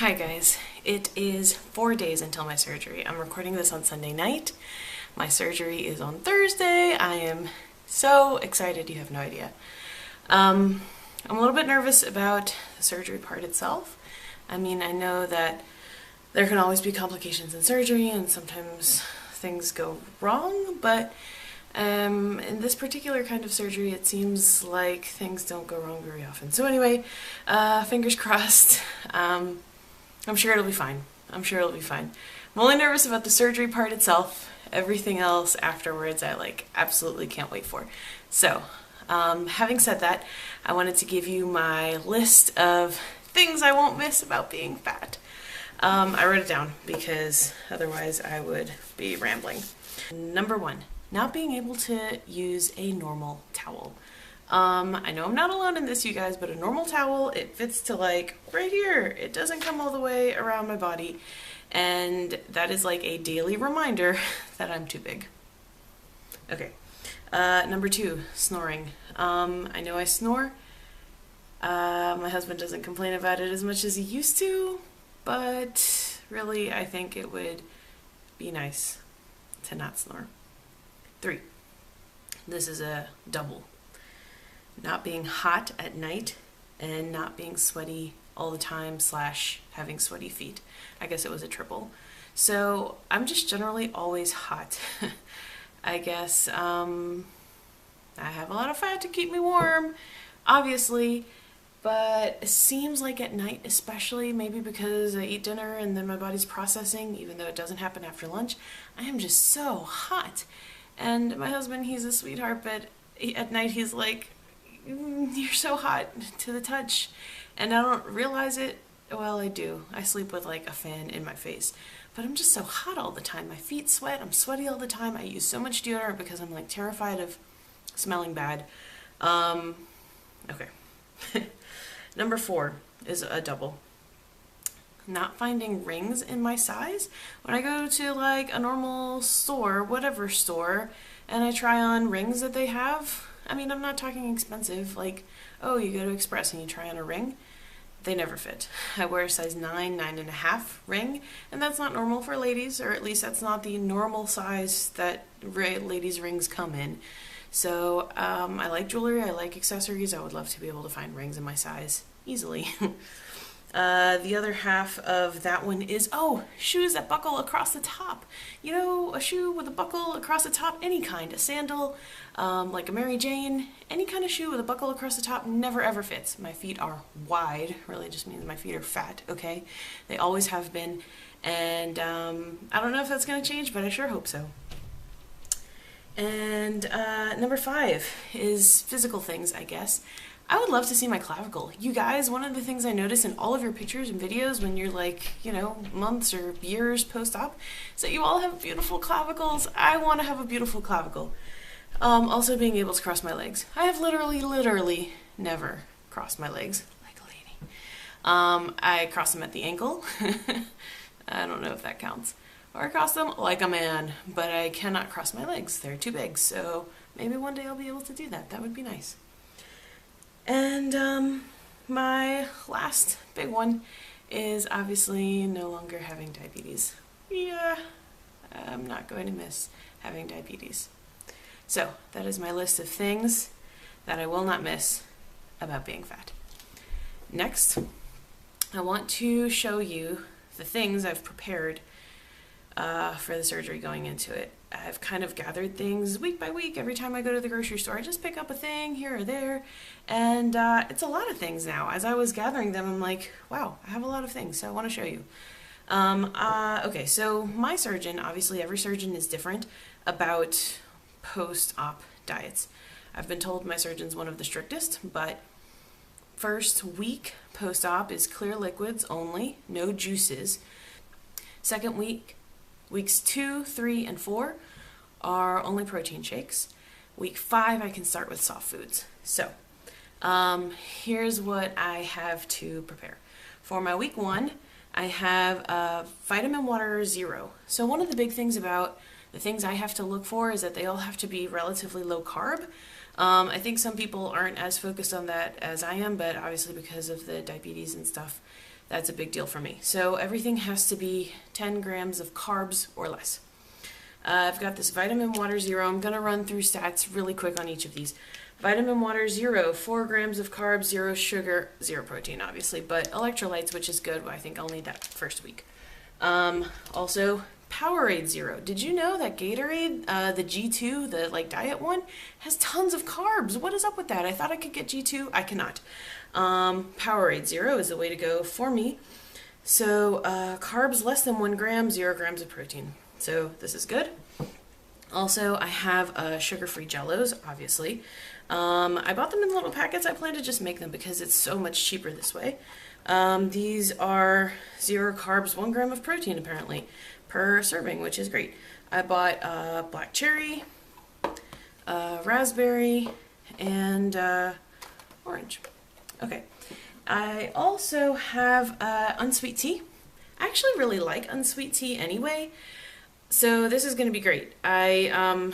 Hi guys, it is 4 days until my surgery. I'm recording this on Sunday night. My surgery is on Thursday. I am so excited, you have no idea. I'm a little bit nervous about the surgery part itself. I mean, I know that there can always be complications in surgery and sometimes things go wrong, but in this particular kind of surgery, it seems like things don't go wrong very often. So anyway, fingers crossed. I'm sure it'll be fine. I'm sure it'll be fine. I'm only nervous about the surgery part itself. Everything else afterwards, I absolutely can't wait for. So, having said that, I wanted to give you my list of things I won't miss about being fat. I wrote it down because otherwise I would be rambling. Number 1, not being able to use a normal towel. I know I'm not alone in this, you guys, but a normal towel, it fits to right here. It doesn't come all the way around my body, and that is like a daily reminder that I'm too big. Okay. Number 2, snoring. I know I snore. My husband doesn't complain about it as much as he used to, but really I think it would be nice to not snore. 3, this is a double. Not being hot at night and not being sweaty all the time / having sweaty feet. I guess it was a triple. So I'm just generally always hot. I guess I have a lot of fat to keep me warm, obviously, but it seems like at night especially, maybe because I eat dinner and then my body's processing, even though it doesn't happen after lunch, I am just so hot. And my husband, he's a sweetheart, but at night he's like, you're so hot to the touch. And I don't realize it. Well, I do. I sleep with a fan in my face. But I'm just so hot all the time. My feet sweat. I'm sweaty all the time. I use so much deodorant because I'm terrified of smelling bad. Okay. Number 4 is a double. Not finding rings in my size. When I go to a normal store, whatever store, and I try on rings that they have, I mean, I'm not talking expensive, oh, you go to Express and you try on a ring. They never fit. I wear a size 9, 9.5 ring, and that's not normal for ladies, or at least that's not the normal size that ladies' rings come in. So, I like jewelry, I like accessories, I would love to be able to find rings in my size easily. The other half of that one is, shoes that buckle across the top. You know, a shoe with a buckle across the top, any kind. A sandal, like a Mary Jane, any kind of shoe with a buckle across the top never ever fits. My feet are wide, really just means my feet are fat, okay? They always have been, and I don't know if that's going to change, but I sure hope so. And number 5 is physical things, I guess. I would love to see my clavicle. You guys, one of the things I notice in all of your pictures and videos when you're months or years post-op is that you all have beautiful clavicles. I want to have a beautiful clavicle. Also being able to cross my legs. I have literally never crossed my legs like a lady. I cross them at the ankle. I don't know if that counts. Or I cross them like a man, but I cannot cross my legs. They're too big, so maybe one day I'll be able to do that. That would be nice. And my last big one is obviously no longer having diabetes. Yeah, I'm not going to miss having diabetes. So that is my list of things that I will not miss about being fat. Next, I want to show you the things I've prepared for the surgery going into it. I've kind of gathered things week by week. Every time I go to the grocery store, I just pick up a thing here or there, and it's a lot of things now. As I was gathering them, I'm like, wow, I have a lot of things, so I want to show you. Okay, so my surgeon, obviously every surgeon is different about post-op diets. I've been told my surgeon's one of the strictest, but first week post-op is clear liquids only, no juices. Second week, weeks 2, 3, and 4 are only protein shakes. Week 5, I can start with soft foods. So, here's what I have to prepare. For my week 1, I have vitamin water 0. So one of the big things about the things I have to look for is that they all have to be relatively low carb. I think some people aren't as focused on that as I am, but obviously because of the diabetes and stuff, that's a big deal for me. So everything has to be 10 grams of carbs or less. I've got this Vitamin Water Zero. I'm going to run through stats really quick on each of these. Vitamin Water Zero, 4 grams of carbs, 0 sugar, 0 protein, obviously, but electrolytes, which is good. I think I'll need that first week. Also, Powerade Zero. Did you know that Gatorade, the G2, the like diet one, has tons of carbs? What is up with that? I thought I could get G2. I cannot. Powerade Zero is the way to go for me. So carbs less than 1 gram, 0 grams of protein. So this is good. Also, I have sugar-free Jellos, obviously. I bought them in little packets. I plan to just make them because it's so much cheaper this way. These are 0 carbs, 1 gram of protein apparently per serving, which is great. I bought black cherry, raspberry, and orange. Okay. I also have unsweet tea. I actually really like unsweet tea anyway, so this is going to be great. I'm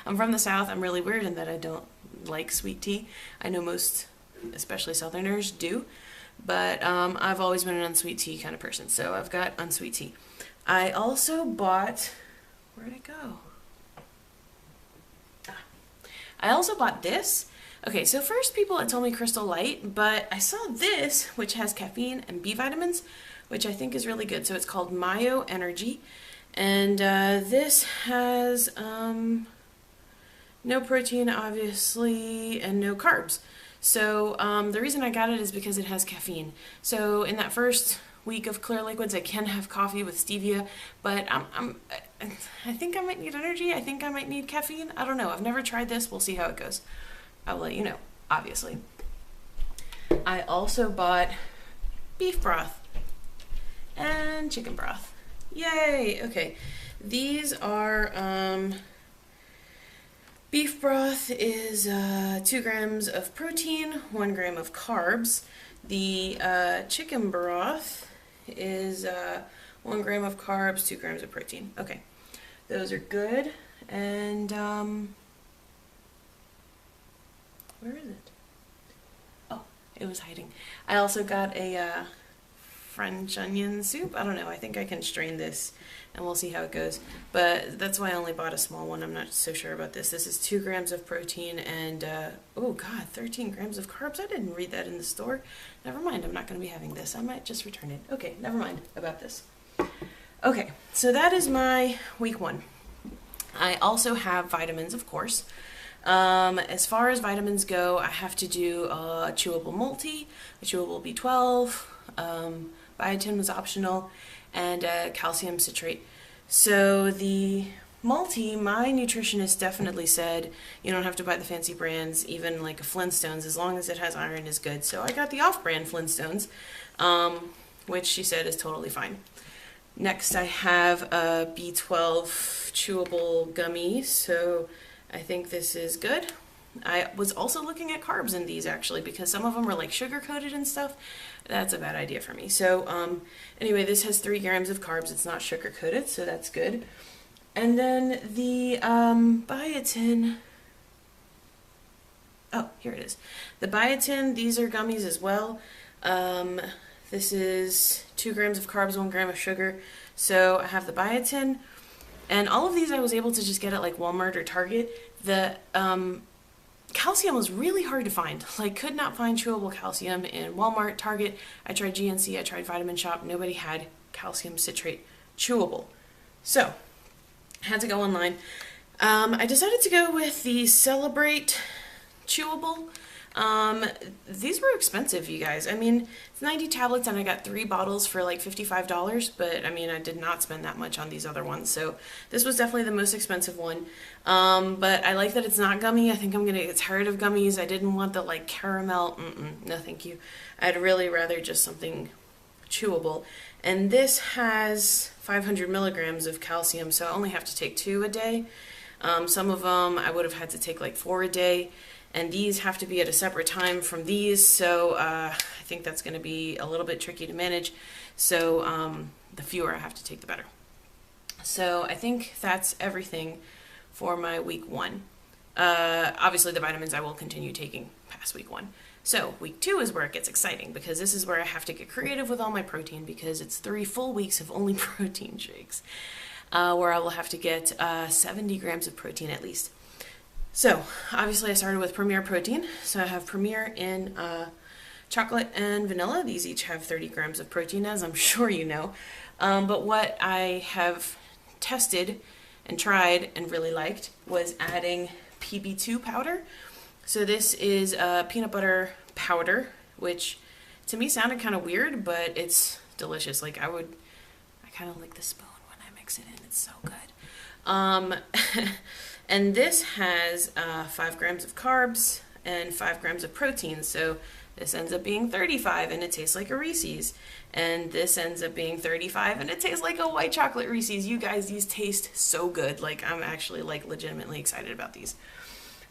from the South. I'm really weird in that I don't like sweet tea. I know most, especially Southerners, do, but I've always been an unsweet tea kind of person, so I've got unsweet tea. I also bought, where'd it go? I also bought this. Okay, so first people had told me Crystal Light, but I saw this, which has caffeine and B vitamins, which I think is really good. So it's called Myo Energy, and this has no protein, obviously, and no carbs. So the reason I got it is because it has caffeine. So in that first week of clear liquids, I can have coffee with stevia, but I think I might need energy. I think I might need caffeine. I don't know. I've never tried this. We'll see how it goes. I'll let you know, obviously. I also bought beef broth and chicken broth. Yay! Okay, these are beef broth is 2 grams of protein, 1 gram of carbs. The chicken broth is 1 gram of carbs, 2 grams of protein. Okay, those are good. And where is it? Oh, it was hiding. I also got a French onion soup. I don't know. I think I can strain this and we'll see how it goes. But that's why I only bought a small one. I'm not so sure about this. This is 2 grams of protein and, oh God, 13 grams of carbs. I didn't read that in the store. Never mind. I'm not going to be having this. I might just return it. Okay, never mind about this. Okay, so that is my week 1. I also have vitamins, of course. As far as vitamins go, I have to do a chewable multi, a chewable B12, biotin was optional, and calcium citrate. So the multi, my nutritionist definitely said you don't have to buy the fancy brands, even like a Flintstones, as long as it has iron is good. So I got the off-brand Flintstones, which she said is totally fine. Next I have a B12 chewable gummy, so I think this is good. I was also looking at carbs in these actually because some of them are like sugar coated and stuff. That's a bad idea for me. So anyway, this has 3 grams of carbs. It's not sugar coated, so that's good. And then the biotin. Oh, here it is. The biotin, these are gummies as well. This is 2 grams of carbs, 1 gram of sugar. So I have the biotin. And all of these I was able to just get at like Walmart or Target. The calcium was really hard to find. Like, could not find chewable calcium in Walmart, Target. I tried GNC, I tried Vitamin Shop. Nobody had calcium citrate chewable. So, I had to go online. I decided to go with the Celebrate chewable. These were expensive, you guys. I mean, it's 90 tablets and I got 3 bottles for like $55, but I mean, I did not spend that much on these other ones. So this was definitely the most expensive one. But I like that it's not gummy. I think I'm gonna get tired of gummies. I didn't want the like caramel. No, thank you. I'd really rather just something chewable. And this has 500 milligrams of calcium, so I only have to take 2 a day. Some of them I would have had to take like 4 a day. And these have to be at a separate time from these, so I think that's going to be a little bit tricky to manage. So the fewer I have to take, the better. So I think that's everything for my week 1. Obviously the vitamins I will continue taking past week 1. So week 2 is where it gets exciting, because this is where I have to get creative with all my protein, because it's 3 full weeks of only protein shakes, where I will have to get 70 grams of protein at least. So obviously I started with Premier Protein. So I have Premier in chocolate and vanilla. These each have 30 grams of protein, as I'm sure you know. But what I have tested and tried and really liked was adding PB2 powder. So this is a peanut butter powder, which to me sounded kind of weird, but it's delicious. Like I kind of lick the spoon when I mix it in. It's so good. And this has 5 grams of carbs and 5 grams of protein. So this ends up being 35 and it tastes like a Reese's. And this ends up being 35 and it tastes like a white chocolate Reese's. You guys, these taste so good. Like I'm actually like legitimately excited about these.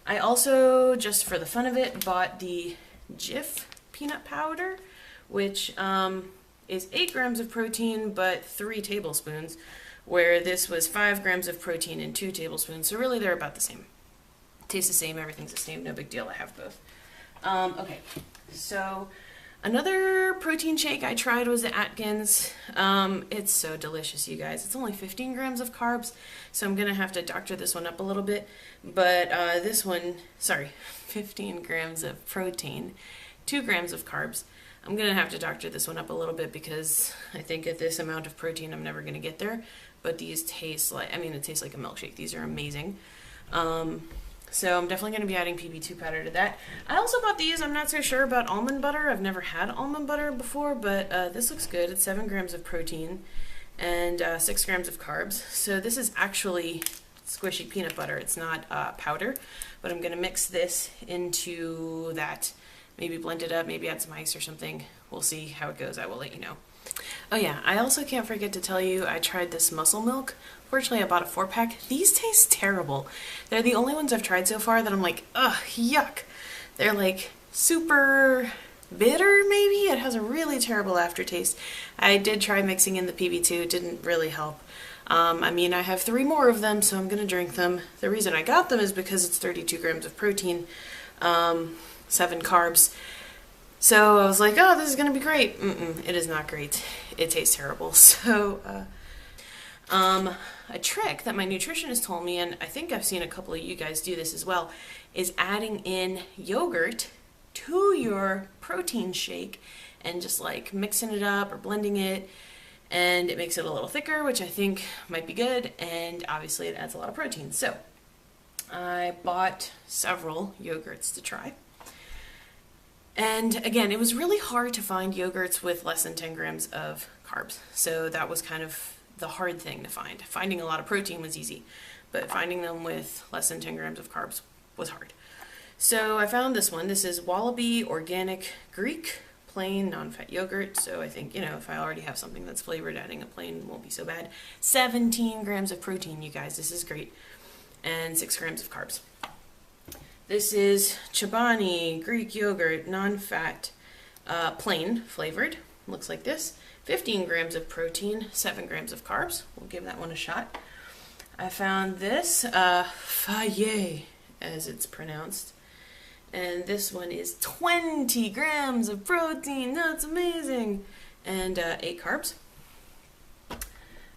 I also, just for the fun of it, bought the Jif peanut powder, which is 8 grams of protein but 3 tablespoons, where this was 5 grams of protein and 2 tablespoons. So really they're about the same. Tastes the same, everything's the same, no big deal, I have both. Okay, so another protein shake I tried was the Atkins. It's so delicious, you guys. It's only 15 grams of carbs, so I'm going to have to doctor this one up a little bit. But this one, 15 grams of protein, 2 grams of carbs. I'm going to have to doctor this one up a little bit, because I think at this amount of protein I'm never going to get there. But these taste like, it tastes like a milkshake. These are amazing. So I'm definitely going to be adding PB2 powder to that. I also bought these. I'm not so sure about almond butter. I've never had almond butter before, but this looks good. It's 7 grams of protein and 6 grams of carbs. So this is actually squishy peanut butter. It's not powder, but I'm going to mix this into that. Maybe blend it up, maybe add some ice or something. We'll see how it goes. I will let you know. Oh yeah, I also can't forget to tell you I tried this muscle milk. Fortunately, I bought a 4-pack. These taste terrible. They're the only ones I've tried so far that I'm like, ugh, yuck. They're like super bitter, maybe? It has a really terrible aftertaste. I did try mixing in the PB2. It didn't really help. I have 3 more of them, so I'm going to drink them. The reason I got them is because it's 32 grams of protein, 7 carbs. So I was like, oh, this is going to be great. It is not great. It tastes terrible. So, a trick that my nutritionist told me, and I think I've seen a couple of you guys do this as well, is adding in yogurt to your protein shake and just like mixing it up or blending it, and it makes it a little thicker, which I think might be good, and obviously it adds a lot of protein. So I bought several yogurts to try. And again, it was really hard to find yogurts with less than 10 grams of carbs. So that was kind of the hard thing to find. Finding a lot of protein was easy, but finding them with less than 10 grams of carbs was hard. So I found this one. This is Wallaby Organic Greek Plain Non-Fat Yogurt. So I think, if I already have something that's flavored, adding a plain won't be so bad. 17 grams of protein, you guys. This is great. And 6 grams of carbs. This is Chobani Greek Yogurt, non-fat, plain flavored. Looks like this. 15 grams of protein, 7 grams of carbs. We'll give that one a shot. I found this, Faye, as it's pronounced. And this one is 20 grams of protein. That's amazing. And 8 carbs.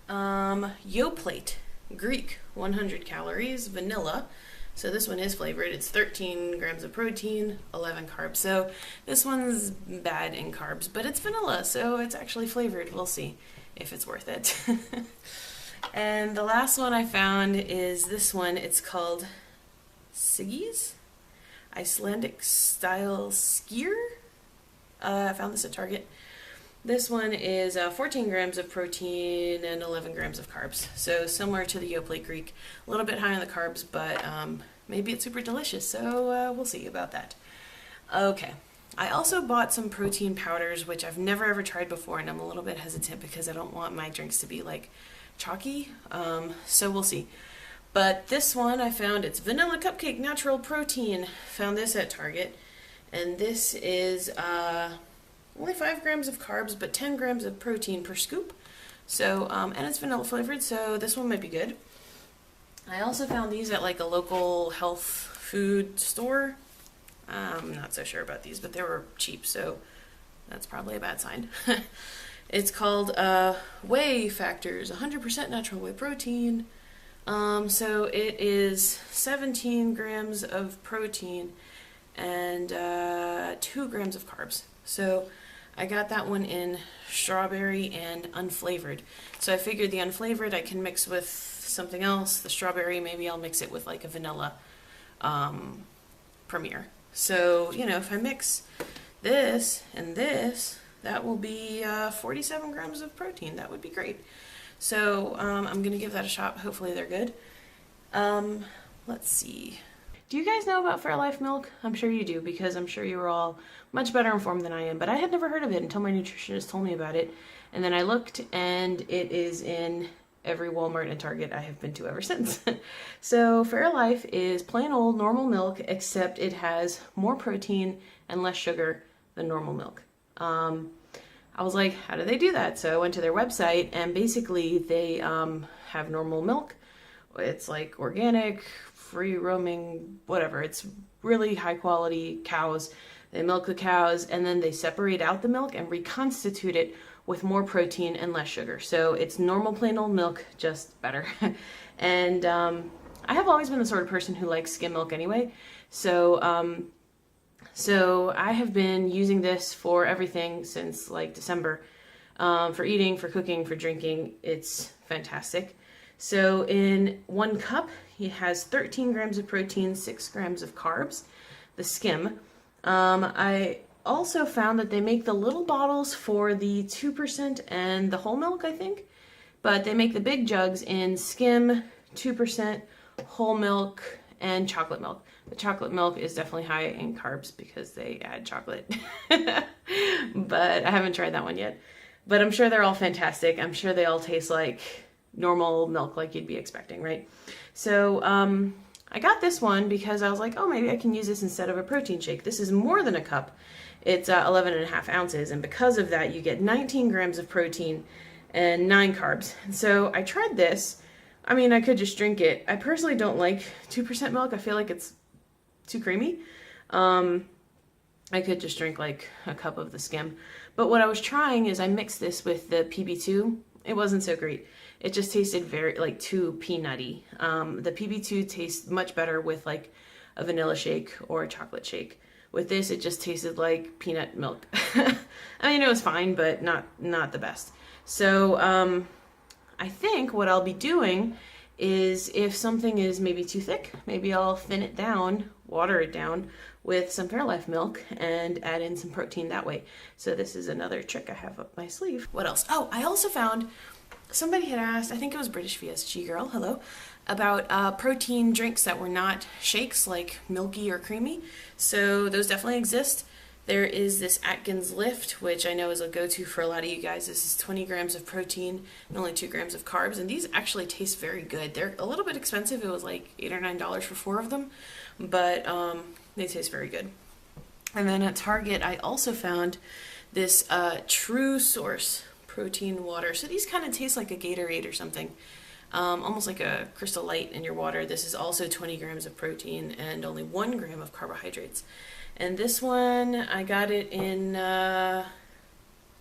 Yoplait Greek, 100 calories, vanilla. So this one is flavored. It's 13 grams of protein, 11 carbs. So this one's bad in carbs, but it's vanilla, so it's actually flavored. We'll see if it's worth it. And the last one I found is this one. It's called Siggy's Icelandic Style Skyr. I found this at Target. This one is 14 grams of protein and 11 grams of carbs. So similar to the Yoplait Greek. A little bit high on the carbs, but maybe it's super delicious. So we'll see about that. Okay. I also bought some protein powders, which I've never ever tried before, and I'm a little bit hesitant because I don't want my drinks to be like chalky. So we'll see. But this one I found, it's Vanilla Cupcake Natural Protein. Found this at Target. And this is only 5 grams of carbs, but 10 grams of protein per scoop. So, and it's vanilla flavored, so this one might be good. I also found these at like a local health food store. I'm not so sure about these, but they were cheap, so that's probably a bad sign. It's called Whey Factors, 100% natural whey protein. So it is 17 grams of protein and 2 grams of carbs. So I got that one in strawberry and unflavored. So I figured the unflavored I can mix with something else. The strawberry, maybe I'll mix it with like a vanilla Premier. So, you know, if I mix this and this, that will be 47 grams of protein. That would be great. So I'm going to give that a shot. Hopefully they're good. Let's see. Do you guys know about Fairlife milk? I'm sure you do, because I'm sure you were all much better informed than I am. But I had never heard of it until my nutritionist told me about it. And then I looked, and it is in every Walmart and Target I have been to ever since. So Fairlife is plain old normal milk, except it has more protein and less sugar than normal milk. I was like, how do they do that? So I went to their website, and basically they have normal milk. It's like organic, free roaming, whatever. It's really high quality cows. They milk the cows, and then they separate out the milk and reconstitute it with more protein and less sugar. So it's normal plain old milk, just better. And I have always been the sort of person who likes skim milk anyway. So I have been using this for everything since like December, for eating, for cooking, for drinking. It's fantastic. So in 1 cup, it has 13 grams of protein, 6 grams of carbs, the skim. I also found that they make the little bottles for the 2% and the whole milk, I think, but they make the big jugs in skim, 2%, whole milk, and chocolate milk. The chocolate milk is definitely high in carbs because they add chocolate, but I haven't tried that one yet. But I'm sure they're all fantastic. I'm sure they all taste like normal milk, like you'd be expecting, right? So I got this one because I was like, oh, maybe I can use this instead of a protein shake. This is more than a cup. It's 11.5 ounces, and because of that, you get 19 grams of protein and 9 carbs. And so I tried this. I mean, I could just drink it. I personally don't like 2% milk. I feel like it's too creamy. I could just drink like a cup of the skim. But what I was trying is I mixed this with the PB2. It wasn't so great. It just tasted very like too peanutty. The PB2 tastes much better with like a vanilla shake or a chocolate shake. With this, it just tasted like peanut milk. I mean, it was fine, but not the best. So I think what I'll be doing is if something is maybe too thick, maybe I'll thin it down, water it down with some Fairlife milk and add in some protein that way. So this is another trick I have up my sleeve. What else? Oh, I also found somebody had asked, I think it was British VSG girl, hello, about protein drinks that were not shakes, like milky or creamy. So those definitely exist. There is this Atkins Lift, which I know is a go-to for a lot of you guys. This is 20 grams of protein and only 2 grams of carbs, and these actually taste very good. They're a little bit expensive. It was like $8 or $9 for 4 of them, but they taste very good. And then at Target, I also found this True Source protein water. So these kind of taste like a Gatorade or something, almost like a Crystal Light in your water. This is also 20 grams of protein and only 1 gram of carbohydrates. And this one, I got it in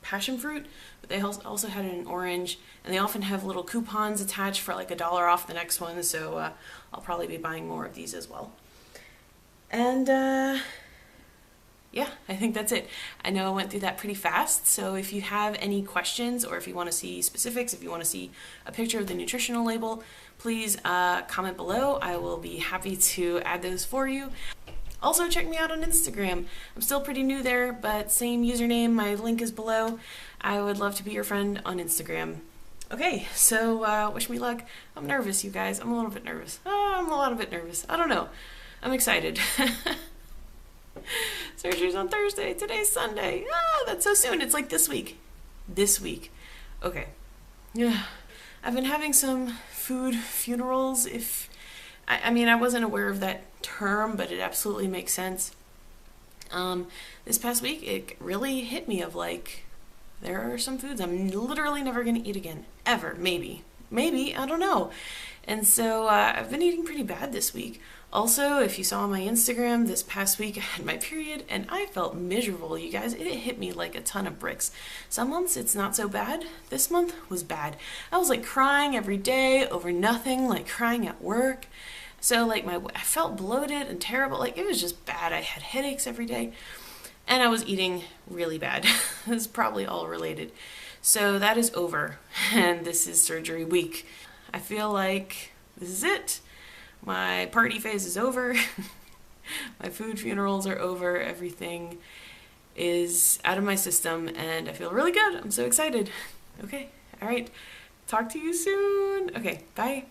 passion fruit, but they also had it in orange, and they often have little coupons attached for like $1 off the next one, so I'll probably be buying more of these as well. And yeah, I think that's it. I know I went through that pretty fast, so if you have any questions or if you want to see specifics, if you want to see a picture of the nutritional label, please comment below. I will be happy to add those for you. Also, check me out on Instagram. I'm still pretty new there, but same username. My link is below. I would love to be your friend on Instagram. Okay, so wish me luck. I'm nervous, you guys. I'm a little bit nervous. I'm a little bit nervous. I don't know. I'm excited. Surgery's on Thursday. Today's Sunday. That's so soon. It's like this week. This week. Okay. Yeah. I've been having some food funerals. I mean, I wasn't aware of that term, but it absolutely makes sense. This past week, it really hit me of like, there are some foods I'm literally never going to eat again. Ever. Maybe. maybe, I don't know. And so I've been eating pretty bad this week. Also, if you saw on my Instagram, this past week I had my period and I felt miserable, you guys. It hit me like a ton of bricks. Some months it's not so bad. This month was bad. I was like crying every day over nothing, like crying at work. So like I felt bloated and terrible. Like it was just bad. I had headaches every day and I was eating really bad. This is probably all related. So that is over and this is surgery week. I feel like this is it. My party phase is over. My food funerals are over. Everything is out of my system and I feel really good. I'm so excited. Okay, all right. Talk to you soon. Okay, bye.